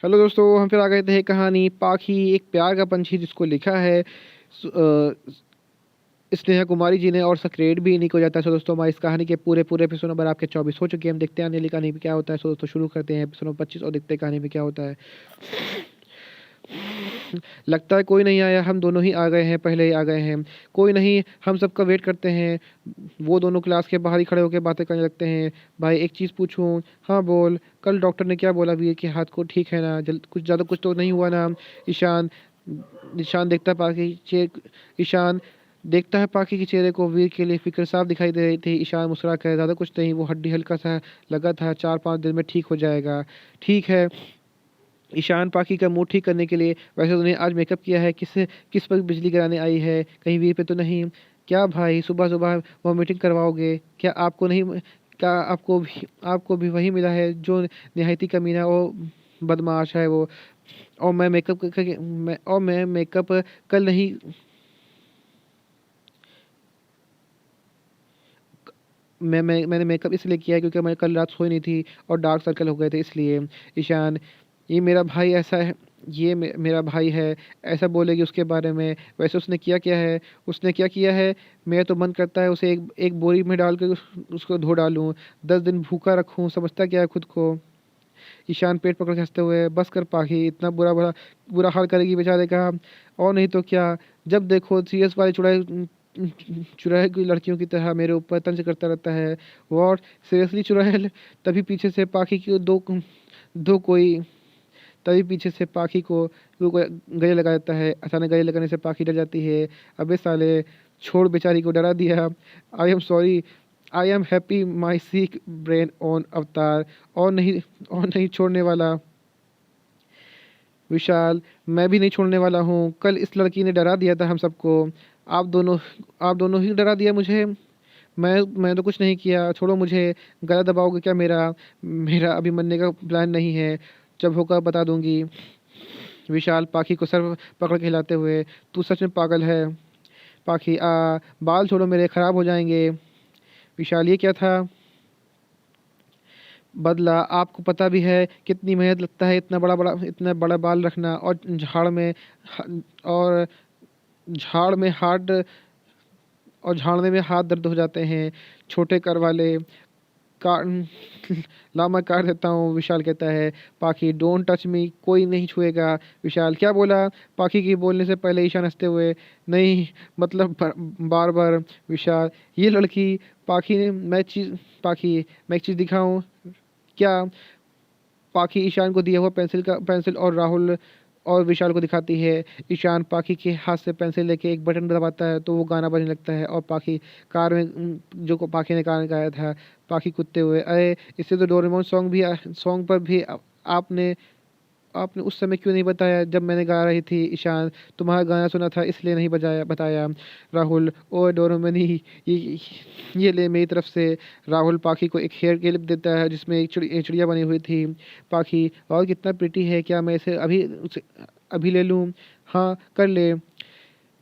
Hello दोस्तों, हम फिर आ गए थे कहानी पाखी एक प्यार का पंछी जिसको लिखा है स्नेहा कुमारी जी ने और सक्रेड भी इन्हीं को जाता है। सो दोस्तों, हमारी इस कहानी के पूरे पूरे एपिसोड नंबर आपके 24 हो चुके हैं। हम देखते हैं आने वाली कहानी में क्या होता है। सो दोस्तों, शुरू करते हैं एपिसोड नंबर 25 और देखते हैं कहानी में क्या होता है। लगता है कोई नहीं आया, हम दोनों ही आ गए हैं, पहले ही आ गए हैं। कोई नहीं, हम सबका वेट करते हैं। वो दोनों क्लास के बाहर ही खड़े होकर बातें करने लगते हैं। भाई एक चीज़ पूछूं? हाँ बोल। कल डॉक्टर ने क्या बोला वीर के हाथ को ठीक है ना? कुछ ज़्यादा कुछ तो नहीं हुआ ना? ईशान ईशान देखता पाकि चे ईशान देखता है पाकि के चेहरे को। वीर के लिए फिक्र साफ दिखाई दे रही थी। ईशान मुस्कुरा कर, ज़्यादा कुछ नहीं, वो हड्डी हल्का सा लगा था, 4-5 दिन में ठीक हो जाएगा। ठीक है। ईशान पाखी का मुंह ठीक करने के लिए, वैसे तूने आज मेकअप किया है, किस पर बिजली गिराने आई है? कहीं वीर पे तो नहीं? क्या भाई सुबह सुबह वॉमिटिंग करवाओगे? क्या आपको भी वही मिला है जो निहायती कमीना और बदमाश है वो? और मैं मेकअप कल नहीं मैंने मेकअप इसलिए किया है क्योंकि मैं कल रात सोई नहीं थी और डार्क सर्कल हो गए थे इसलिए। ईशान, ये मेरा भाई ऐसा है, मेरा भाई है, ऐसा बोलेगी उसके बारे में? वैसे उसने किया क्या है? उसने क्या किया है? मेरा तो मन करता है उसे एक एक बोरी में डाल कर उसको धो डालूं, 10 दिन भूखा रखूं। समझता क्या है खुद को? ईशान पेट पकड़ के हंसते हुए, बस कर पाखी, इतना बुरा बुरा बुरा हाल करेगी बेचारे का। और नहीं तो क्या, जब देखो सीरियस वाली चुड़ैल चुड़ैल की लड़कियों की तरह मेरे ऊपर तंज करता रहता है। और सीरियसली चुड़ैल? तभी पीछे से पाखी की दो कोई तभी पीछे से पाखी को गले लगा देता है। अचानक गले लगाने से पाखी डर जाती है। अबे साले, छोड़, बेचारी को डरा दिया। I am sorry, I am happy my seek brain on अवतार। और नहीं छोड़ने वाला विशाल, मैं भी नहीं छोड़ने वाला हूँ। कल इस लड़की ने डरा दिया था हम सबको। आप दोनों आप दोनों ही डरा दिया मुझे। मैं तो कुछ नहीं किया, छोड़ो मुझे। गला दबाओगे क्या मेरा? मेरा अभी मरने का प्लान नहीं है, जब होगा बता दूंगी। विशाल पाखी को सर पकड़ के हिलाते हुए, तू सच में पागल है। पाखी, बाल छोड़ो मेरे, खराब हो जाएंगे। विशाल, ये क्या था? बदला, आपको पता भी है कितनी मेहनत लगता है इतना बड़ा बाल रखना, और झाड़ में हाथ और झाड़ने में हाथ दर्द हो जाते हैं। छोटे कर वाले, काट ला मैं काट देता हूँ। विशाल कहता है। पाखी, डोंट टच मी, कोई नहीं छुएगा। विशाल, क्या बोला? पाखी की बोलने से पहले ईशान हंसते हुए, नहीं मतलब बार बार। विशाल, ये लड़की। पाखी, मैं एक चीज़ दिखाऊं क्या? पाखी ईशान को दिया हुआ पेंसिल और विशाल को दिखाती है। ईशान पाखी के हाथ से पेंसिल लेके एक बटन दबाता है तो वो गाना बजने लगता है। और पाखी कार में पाखी ने गाना गाया था, पाखी कूदते हुए, अरे इससे तो डोरेमोन सॉन्ग पर भी आपने आपने उस समय क्यों नहीं बताया जब मैंने गा रही थी? ईशान, तुम्हारा गाना सुना था इसलिए नहीं बताया। राहुल, ओ डोरेमोनी, ये ये ले मेरी तरफ से। राहुल पाखी को एक हेयर क्लिप देता है जिसमें एक चिड़िया बनी हुई थी। पाखी, और कितना प्रिटी है, क्या मैं इसे अभी ले लूँ? हाँ कर ले।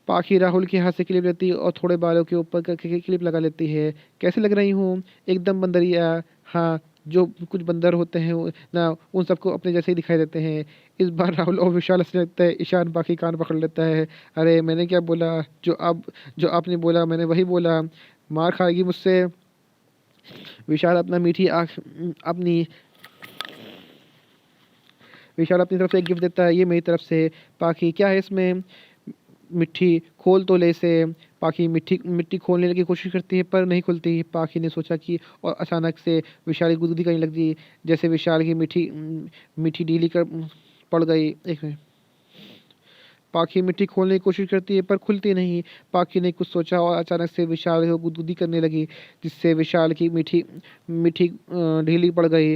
पाखी राहुल के हाथ से क्लिप लेती है और थोड़े बालों के ऊपर क्लिप लगा लेती है। कैसे लग रही हूँ? एकदम बंदरिया। हाँ, जो कुछ बंदर होते हैं ना, उन सबको अपने जैसे ही दिखाई देते हैं। इस बार राहुल और विशाल हंसने लगता है। ईशान पाखी कान पकड़ लेता है। अरे मैंने क्या बोला? जो आपने बोला मैंने वही बोला। मार खाएगी मुझसे। विशाल अपना मीठी आँख अपनी विशाल अपनी तरफ से एक गिफ्ट देता है, ये मेरी तरफ से। पाखी, क्या है इसमें? मिट्टी, खोल तो ले इसे। पाखी मिट्टी मिट्टी खोलने की कोशिश करती है पर नहीं खुलती। पाखी ने सोचा कि, और अचानक से विशाल की गुदगुदी करने लगी, जैसे विशाल की मिट्टी ढीली कर पड़ गई। एक मिनट। पाखी मिट्टी खोलने की कोशिश करती है पर खुलती नहीं। पाखी ने कुछ सोचा और अचानक से विशाल को गुदगुदी करने लगी, जिससे विशाल की मिट्टी मिट्टी ढीली पड़ गई।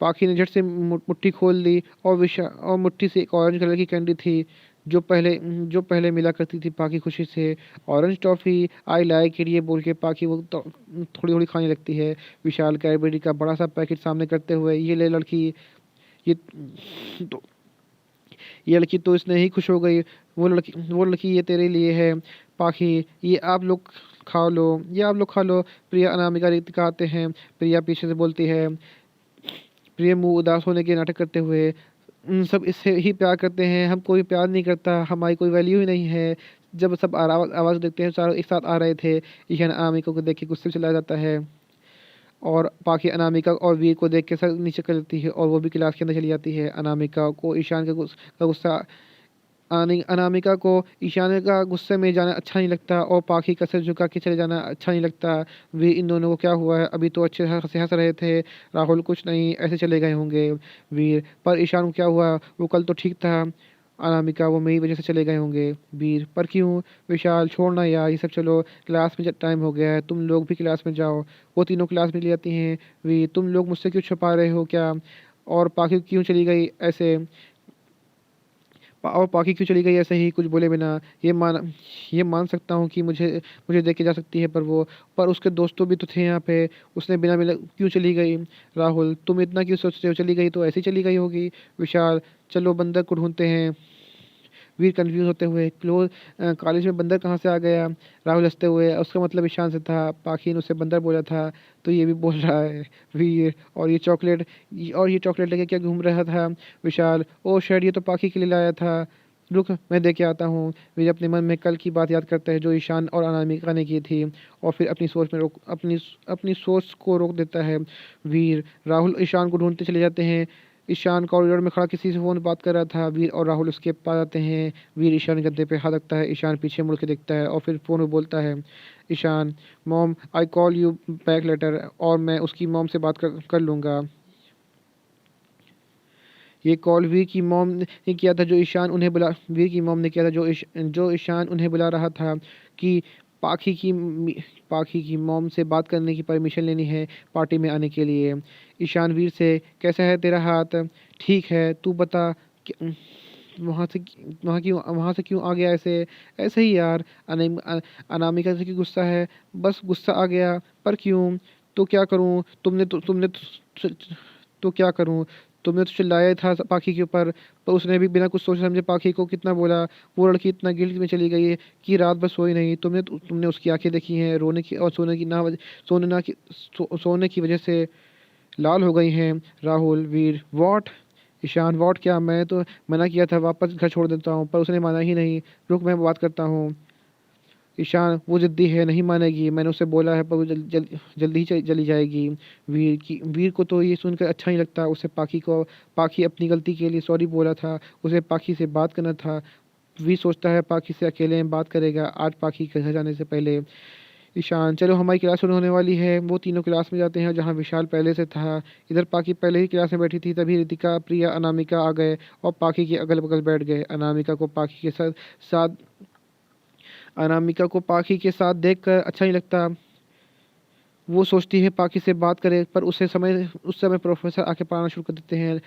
पाखी ने झट से मुट्ठी खोल ली और मुट्ठी से एक ऑरेंज कलर की कैंडी थी जो पहले मिला करती थी। पाखी खुशी से, orange toffee, I like it, ये बोल के पाखी वो तो थोड़ी थोड़ी खाने लगती है। विशाल कैडबरी का बड़ा सा पैकेट सामने करते हुए, ये ले लड़की, ये तो ये लड़की तो इसने ही खुश हो गई। वो लड़की ये तेरे लिए है। पाखी, ये आप लोग खा लो। प्रिया अनामिका रितिका आते हैं। प्रिया पीछे से बोलती है। प्रिय मुंह उदास होने के नाटक करते हुए, सब इससे ही प्यार करते हैं, हम कोई प्यार नहीं करता, हमारी कोई वैल्यू ही नहीं है। जब सब आवाज़ देखते हैं, चारों एक साथ आ रहे थे। ईशान अनामिका को देख के गुस्से में चला जाता है और पाखी अनामिका और वीर को देख के सर नीचे कर लेती है और वो भी क्लास के अंदर चली जाती है। अनामिका को ईशान का गुस्सा अनामिका को ईशान का गुस्से में जाना अच्छा नहीं लगता और पाखी का सिर झुका के चले जाना अच्छा नहीं लगता। वे इन दोनों को क्या हुआ है, अभी तो अच्छे से हंस रहे थे। राहुल कुछ नहीं, ऐसे चले गए होंगे वीर। पर ईशान को क्या हुआ, वो कल तो ठीक था। अनामिका वो मेरी वजह से चले गए होंगे वीर। पर क्यों? विशाल छोड़ना यार ये सब, चलो क्लास में जब टाइम हो गया है, तुम लोग भी क्लास में जाओ। वो तीनों क्लास में ले जाती हैं। वीर तुम लोग मुझसे क्यों छुपा रहे हो क्या? और पाखी क्यों चली गई ऐसे? और पाखी क्यों चली गई ऐसे ही कुछ बोले बिना? ये मान सकता हूँ कि मुझे मुझे देख के जा सकती है, पर उसके दोस्तों भी तो थे यहाँ पे। उसने बिना मिले क्यों चली गई? राहुल तुम इतना क्यों सोचते हो? चली गई तो ऐसे ही चली गई होगी। विशाल चलो बंदर को ढूंढते हैं। वीर कंफ्यूज होते हुए, कॉलेज में बंदर कहाँ से आ गया? राहुल हंसते हुए, उसका मतलब ईशान से था। पाखी ने उसे बंदर बोला था तो ये भी बोल रहा है वीर। और ये चॉकलेट लेके क्या घूम रहा था? विशाल ओ शायद ये तो पाखी के लिए लाया था। रुक मैं दे के आता हूँ। वीर अपने मन में कल की बात याद करता है जो ईशान और अनामिका ने की थी और फिर अपनी सोच को रोक देता है। वीर राहुल ईशान को ढूंढते चले जाते हैं। ईशान कॉरिडोर में खड़ा किसी से फोन बात कर रहा था। वीर और राहुल उसके पास आते हैं। वीर ईशान के गद्दे पे हाथ रखता है। ईशान पीछे मुड़ के देखता है और फिर फोन में बोलता है, Ishan mom I call you back later. और मैं उसकी मॉम से बात कर लूँगा। ये कॉल वीर की मॉम ने किया था जो ईशान उन्हें बुला वीर की मॉम ने किया था जो ईशान उन्हें बुला रहा था कि पाखी की पाखी की मॉम से बात करने की परमिशन लेनी है पार्टी में आने के लिए। ईशान वीर से, कैसा है तेरा हाथ? ठीक है, तू बता वहाँ से वहाँ से क्यों आ गया ऐसे? ऐसे ही यार। अनामिका से क्यों गुस्सा है? बस गुस्सा आ गया। पर क्यों? तो क्या करूँ? तो क्या करूँ? तुमने तो चिल्लाया था पाखी के ऊपर, पर उसने भी बिना कुछ सोचे समझे पाखी को कितना बोला। वो लड़की इतना गिल्ट में चली गई है कि रात भर सोई नहीं। तुमने उसकी आंखें देखी हैं, रोने की और सोने की वजह से लाल हो गई हैं। राहुल वीर वॉट? ईशान वॉट क्या? मैं तो मना किया था वापस घर छोड़ देता हूँ, पर उसने माना ही नहीं। रुक मैं बात करता हूँ। ईशान वो जिद्दी है, नहीं मानेगी। मैंने उसे बोला है पर वो जल्दी ही चली जाएगी। वीर को तो ये सुनकर अच्छा नहीं लगता। पाखी अपनी गलती के लिए सॉरी बोला था। उसे पाखी से बात करना था। वीर सोचता है पाखी से अकेले में बात करेगा आज पाखी के घर जाने से पहले। ईशान चलो हमारी क्लास शुरू होने वाली है। वो तीनों क्लास में जाते हैं जहाँ विशाल पहले से था। इधर पाखी पहले ही क्लास में बैठी थी, तभी रितिका प्रिया अनामिका आ गए और पाखी के अगल बगल बैठ गए। साथ अनामिका को पाखी के साथ देखकर अच्छा नहीं लगता। वो सोचती है पाखी से बात करे, पर उस समय प्रोफेसर आके पढ़ाना शुरू कर देते हैं।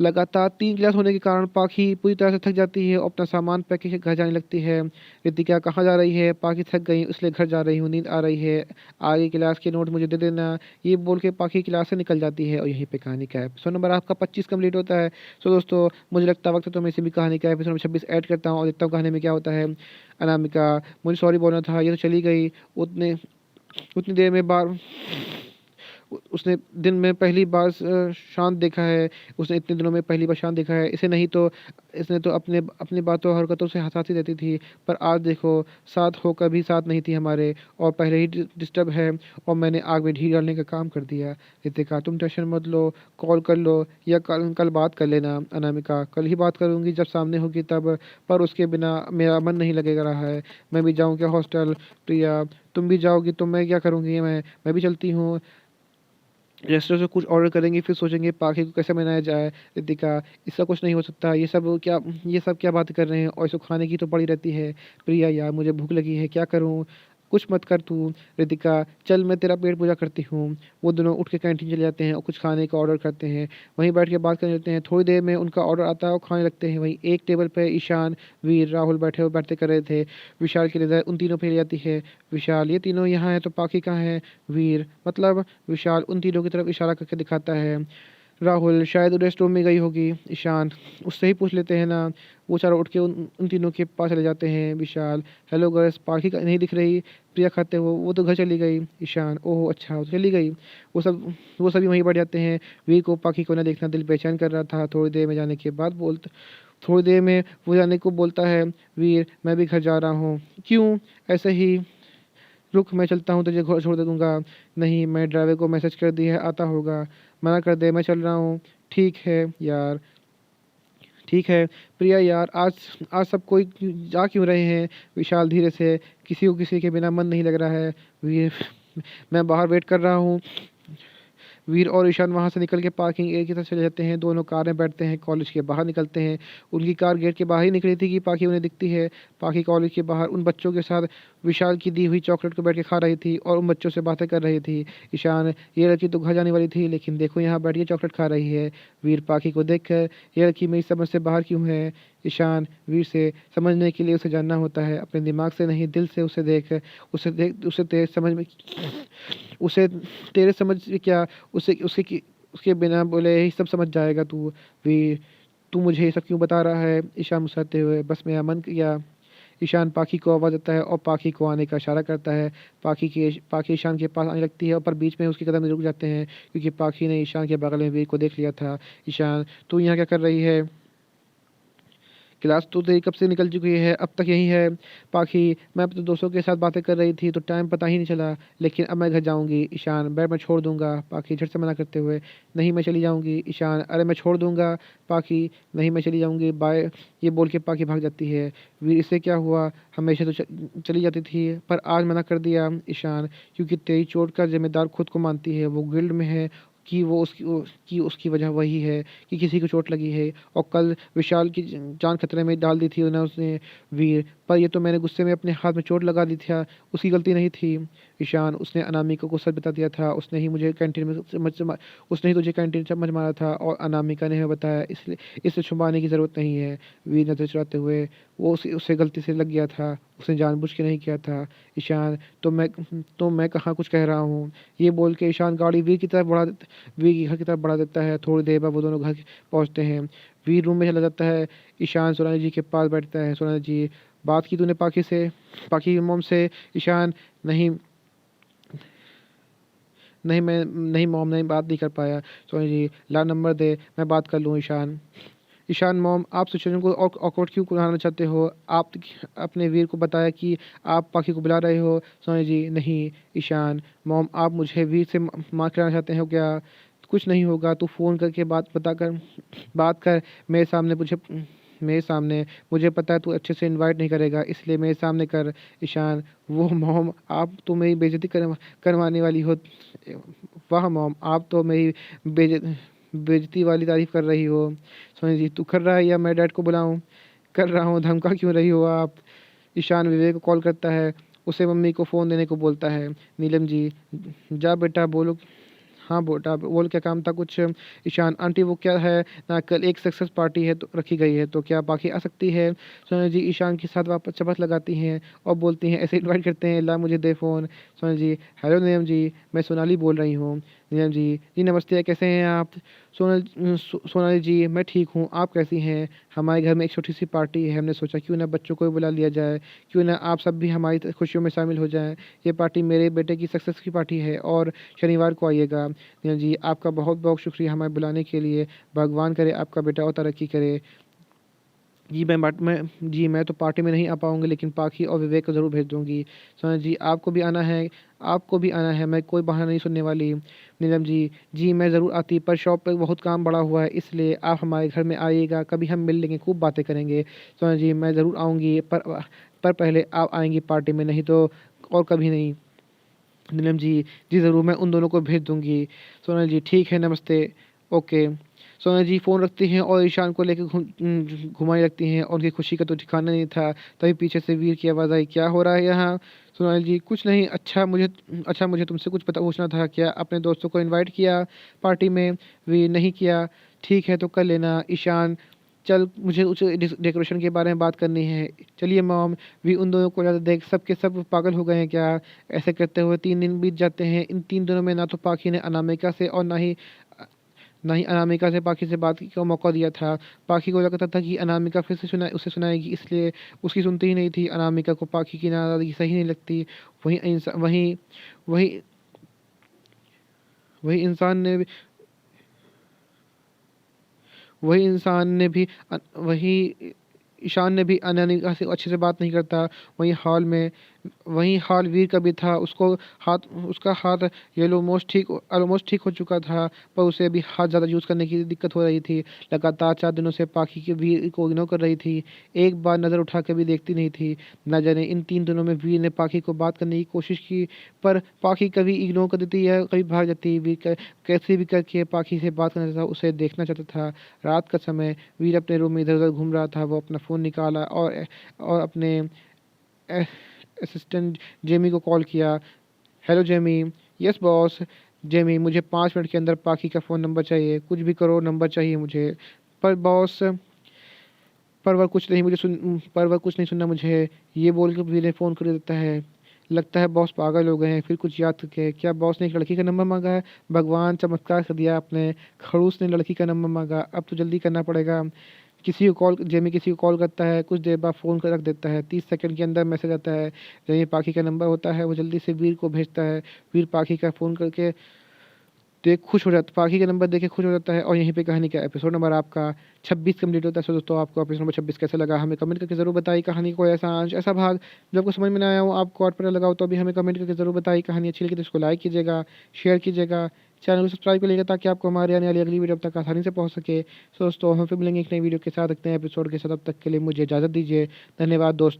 लगातार 3 क्लास होने के कारण पाखी पूरी तरह से थक जाती है और अपना सामान पैक करके घर जाने लगती है। रितिका कहाँ जा रही है? पाखी थक गई इसलिए घर जा रही हूँ, नींद आ रही है। आगे क्लास के नोट मुझे दे देना। ये बोल के पाखी क्लास से निकल जाती है और यहीं पे कहानी का एपिसोड नंबर आपका 25 कंप्लीट होता है। सो दोस्तों मुझे लगता वक्त है तो मैं इसी भी कहानी का एपिसोड नंबर 26 ऐड करता हूँ और देखता हूँ कहानी में क्या होता है। अनामिका मुझे सॉरी बोलना था, ये तो चली गई। उतने उतनी देर में बार उसने दिन में पहली बार शांत देखा है। उसने इतने दिनों में पहली बार शांत देखा है। इसने तो अपनी बातों और हरकतों से हंसाती रहती थी, पर आज देखो साथ होकर भी साथ नहीं थी हमारे और पहले ही डिस्टर्ब है और मैंने आग में घी डालने का काम कर दिया। रितिका तुम टेंशन मत लो, कॉल कर लो या कल कल बात कर लेना। अनामिका कल ही बात करूंगी जब सामने होगी तब, पर उसके बिना मेरा मन नहीं लगेगा रहा है। मैं भी जाऊँ क्या हॉस्टल? प्रिया तुम भी जाओगी तो मैं क्या करूँगी? मैं भी चलती हूँ। रेस्टोरेंट से कुछ ऑर्डर करेंगे फिर सोचेंगे पार्टी को कैसे मनाया जाए। रितिका इसका कुछ नहीं हो सकता, ये सब क्या बात कर रहे हैं, और इसको खाने की तो पड़ी रहती है। प्रिया यार मुझे भूख लगी है, क्या करूँ? कुछ मत कर तू। रितिका चल मैं तेरा पेट पूजा करती हूँ। वो दोनों उठ के कैंटीन चले जाते हैं और कुछ खाने का ऑर्डर करते हैं। वहीं बैठ के बात करने लगते हैं। थोड़ी देर में उनका ऑर्डर आता है और खाने लगते हैं। वहीं एक टेबल पे ईशान वीर राहुल बैठते कर रहे थे। विशाल की नज़र उन तीनों पे ले जाती है। विशाल ये तीनों यहाँ है तो पाखी कहाँ है? वीर मतलब विशाल उन तीनों की तरफ इशारा करके दिखाता है। राहुल शायद रेस्टरूम में गई होगी। ईशान उससे ही पूछ लेते हैं ना। वो चारों उठ के उन उन तीनों के पास चले जाते हैं। विशाल हेलो गर्ल्स, पार्टी का नहीं दिख रही। प्रिया खाते हो वो तो घर चली गई। ईशान ओह अच्छा वो तो चली गई। वो सभी वहीं बैठ जाते हैं। वीर को पाखी को न देखना दिल बेचैन कर रहा था। थोड़ी देर में वो जाने को बोलता है। वीर मैं भी घर जा रहा हूँ। क्यों? ऐसे ही। रुक मैं चलता हूँ, तुझे घर छोड़ दे दूंगा। नहीं, मैं ड्राइवर को मैसेज कर दिया है, आता होगा। मना कर दे, मैं चल रहा हूँ। ठीक है यार, ठीक है। प्रिया यार, आज आज सब कोई जा क्यों रहे हैं? विशाल धीरे से, किसी को किसी के बिना मन नहीं लग रहा है। वीर मैं बाहर वेट कर रहा हूँ। वीर और ईशान वहां से निकल के पार्किंग एरिया की तरफ चले जाते हैं। दोनों कार में बैठते हैं, कॉलेज के बाहर निकलते हैं। उनकी कार गेट के बाहर ही निकली थी कि पाखी उन्हें दिखती है। पाखी कॉलेज के बाहर उन बच्चों के साथ विशाल की दी हुई चॉकलेट को बैठ के खा रही थी और उन बच्चों से बातें कर रही थी। ईशान ये लड़की तो घर जाने वाली थी, लेकिन देखो यहाँ बैठ के चॉकलेट खा रही है। वीर पाखी को देख कर, ये लड़की मेरी समझ से बाहर क्यों है? ईशान वीर से, समझने के लिए उसे जानना होता है, अपने दिमाग से नहीं दिल से। उसे तेरे समझ में, उसे तेरे समझ में क्या, उसे उसके उसके बिना बोले ही सब समझ जाएगा तू। वीर तू मुझे ये सब क्यों बता रहा है? ईशान मुस्कुराते हुए, बस मेरा मन किया। ईशान पाखी को आवाज़ देता है और पाखी को आने का इशारा करता है। पाखी ईशान के पास आने लगती है, पर बीच में उसके कदम रुक जाते हैं क्योंकि पाखी ने ईशान के बगल में वीर को देख लिया था। ईशान तू यहाँ क्या कर रही है? क्लास तो तेरी कब से निकल चुकी है, अब तक यही है। पाखी मैं अपने दोस्तों के साथ बातें कर रही थी तो टाइम पता ही नहीं चला, लेकिन अब मैं घर जाऊंगी। ईशान बैग मैं छोड़ दूंगा। पाखी झट से मना करते हुए, नहीं मैं चली जाऊंगी। ईशान अरे मैं छोड़ दूंगा। पाखी नहीं मैं चली जाऊंगी, बाय। ये बोल के पाखी भाग जाती है। वीर इससे क्या हुआ, हमेशा तो चली जाती थी पर आज मना कर दिया। ईशान क्योंकि तेरी चोट का जिम्मेदार खुद को मानती है, वो गिल्ड में है कि उसकी वजह वही है कि किसी को चोट लगी है और कल विशाल की जान खतरे में डाल दी थी उन्हें उसने। वीर पर ये तो मैंने गुस्से में अपने हाथ में चोट लगा दी थी, उसकी गलती नहीं थी। ईशान उसने अनामिका को सच बता दिया था, उसने ही तुझे कैंटीन में चम्मच मारा था और अनामिका ने हमें बताया, इसलिए इसे छुपाने की ज़रूरत नहीं है। वीर नजर चुराते हुए, वो उसे गलती से लग गया था, उसने जानबूझ के नहीं किया था। ईशान तो मैं कहाँ कुछ कह रहा हूँ। ये बोल के ईशान गाड़ी वीर के घर की तरफ बढ़ा देता है। थोड़ी देर बाद वो दोनों घर पहुंचते हैं। वीर रूम में चला जाता है। ईशान सोनाली जी के पास बैठता है। सोनाली जी बात की तूने पाखी की मोम से? ईशान नहीं, नहीं मोम, नहीं बात नहीं कर पाया। सोनाली जी ला नंबर दे, मैं बात कर लूँ। ईशान मोम आप सिचुएशन को और ऑकवर्ड क्यों बनाना चाहते हो? आप अपने वीर को बताया कि आप पाखी को बुला रहे हो। सोनी जी नहीं। ईशान मोम आप मुझे वीर से मार कराना चाहते हो क्या? कुछ नहीं होगा, तू फ़ोन करके बात कर मेरे सामने। मुझे पता है तू अच्छे से इनवाइट नहीं करेगा, इसलिए मेरे सामने कर। ईशान वो मोम आप तो मेरी करवाने वाली हो। वाह मोम आप तो मेरी बेइज्जती वाली तारीफ कर रही हो। सोनी जी तू कर रहा है या मैं डैड को बुलाऊं? कर रहा हूँ, धमका क्यों रही हो आप? ईशान विवेक को कॉल करता है, उसे मम्मी को फ़ोन देने को बोलता है। नीलम जी जा बेटा बोलो। हाँ बेटा बोल क्या काम था कुछ? ईशान आंटी वो क्या है ना, कल एक सक्सेस पार्टी है तो रखी गई है, तो क्या बाकी आ सकती है? सोनी जी ईशान के साथ वापस चपत लगाती हैं और बोलती हैं ऐसे इनवाइट करते हैं, ला मुझे दे फ़ोन। सोनी जी हेलो नीलम जी, मैं सोनाली बोल रही हूँ। नीलम जी जी नमस्ते, कैसे हैं आप? सोनाली जी मैं ठीक हूँ, आप कैसी हैं? हमारे घर में एक छोटी सी पार्टी है, हमने सोचा क्यों ना बच्चों को भी बुला लिया जाए, क्यों ना आप सब भी हमारी खुशियों में शामिल हो जाएं। ये पार्टी मेरे बेटे की सक्सेस की पार्टी है और शनिवार को आइएगा। नीलम जी आपका बहुत बहुत शुक्रिया हमें बुलाने के लिए, भगवान करे आपका बेटा और तरक्की करे। मैं तो पार्टी में नहीं आ पाऊंगी, लेकिन पाखी और विवेक को ज़रूर भेज दूंगी। सोना जी आपको भी आना है, मैं कोई बहाना नहीं सुनने वाली। नीलम जी मैं ज़रूर आती, पर शॉप पे बहुत काम बड़ा हुआ है, इसलिए आप हमारे घर में आइएगा, कभी हम मिल लेंगे, खूब बातें करेंगे। सोना जी मैं ज़रूर आऊँगी, पर पहले आप आएंगी पार्टी में, नहीं तो और कभी नहीं। नीलम जी ज़रूर, मैं उन दोनों को भेज दूंगी। सोनल जी ठीक है, नमस्ते। ओके। सोनल जी फ़ोन रखती हैं और ईशान को लेकर घुमाने लगती हैं और उनकी खुशी का तो ठिकाना नहीं था। तभी पीछे से वीर की आवाज़ आई, क्या हो रहा है यहाँ? सोनल जी कुछ नहीं। अच्छा मुझे तुमसे कुछ पता पूछना था, क्या अपने दोस्तों को इनवाइट किया पार्टी में? वीर नहीं किया। ठीक है तो कर लेना। ईशान चल मुझे उस डेकोरेशन के बारे में बात करनी है। चलिए मॉम। भी उन दोनों को ज़्यादा देख, सब के सब पागल हो गए हैं क्या? ऐसे करते हुए 3 दिन बीत जाते हैं। इन 3 दिनों में ना तो पाखी ने अनामिका से और ना ही अनामिका से पाखी से बात का मौका दिया था। पाखी को लगता था कि अनामिका फिर से उसे सुनाएगी, इसलिए उसकी सुनती ही नहीं थी। अनामिका को पाखी की नाराज़गी सही नहीं लगती। वहीं इंसा वहीं वहीं वहीं इंसान ने भी वही इंसान ने भी वही ईशान ने भी अनामिका से अच्छे से बात नहीं करता। वहीं हॉल में वहीं हॉल वीर का भी था। उसका हाथ ये ऑलमोस्ट ठीक हो चुका था, पर उसे अभी हाथ ज़्यादा यूज़ करने की दिक्कत हो रही थी। लगातार 4 दिनों से पाखी के वीर को इग्नोर कर रही थी। एक बार नज़र उठा कर भी देखती नहीं थी। न जाने इन 3 दिनों में वीर ने पाखी को बात करने की कोशिश की, पर पाखी कभी इग्नोर कर देती है, कभी भाग जाती। कैसे भी करके पाखी से बात करना चाहता था, उसे देखना चाहता था। रात का समय वीर अपने रूम में इधर उधर घूम रहा था। वो अपना फ़ोन निकाला और अपने असिस्टेंट जेमी को कॉल किया। Hello Jamie. Yes boss. Jamie, मुझे 5 मिनट के अंदर पाखी का फ़ोन नंबर चाहिए, कुछ भी करो, नंबर चाहिए मुझे। पर बॉस, पर वह कुछ नहीं सुनना मुझे, ये बोल के विनय फ़ोन कर देता है। लगता है बॉस पागल हो गए हैं। फिर कुछ याद करके, क्या बॉस ने एक लड़की का नंबर मांगा है? भगवान, चमत्कार कर दिया आपने। खड़ूस ने लड़की का नंबर मांगा, अब तो जल्दी करना पड़ेगा। जेमी किसी को कॉल करता है, कुछ देर बाद फ़ोन कर रख देता है। 30 सेकंड के अंदर मैसेज आता है। जेमी पाखी का नंबर होता है, वो जल्दी से वीर को भेजता है। वीर पाखी का फ़ोन करके देख खुश हो जाता पाखी का नंबर देख के खुश हो जाता है। और यहीं पे कहानी का एपिसोड नंबर आपका 26 कंप्लीट होता है। सो दोस्तों, आपको एपिसोड नंबर 26 कैसा लगा हमें कमेंट करके ज़रूर बताइए। कहानी को ऐसा अंश, ऐसा भाग जो आपको समझ में ना आया हो, आपको और पता लगा हो, तो अभी हमें कमेंट करके ज़रूर बताइए। कहानी अच्छी लगी तो इसको लाइक कीजिएगा, शेयर कीजिएगा, चैनल को सब्सक्राइब करिएगा, ताकि आपको हमारी आने वाली अगली वीडियो अब तक आसानी से पहुंच सके। सो दोस्तों, हम फिर मिलेंगे एक नई वीडियो के साथ, रखते हैं एपिसोड के साथ। तब तक के लिए मुझे इजाज़त दीजिए। धन्यवाद दोस्तों।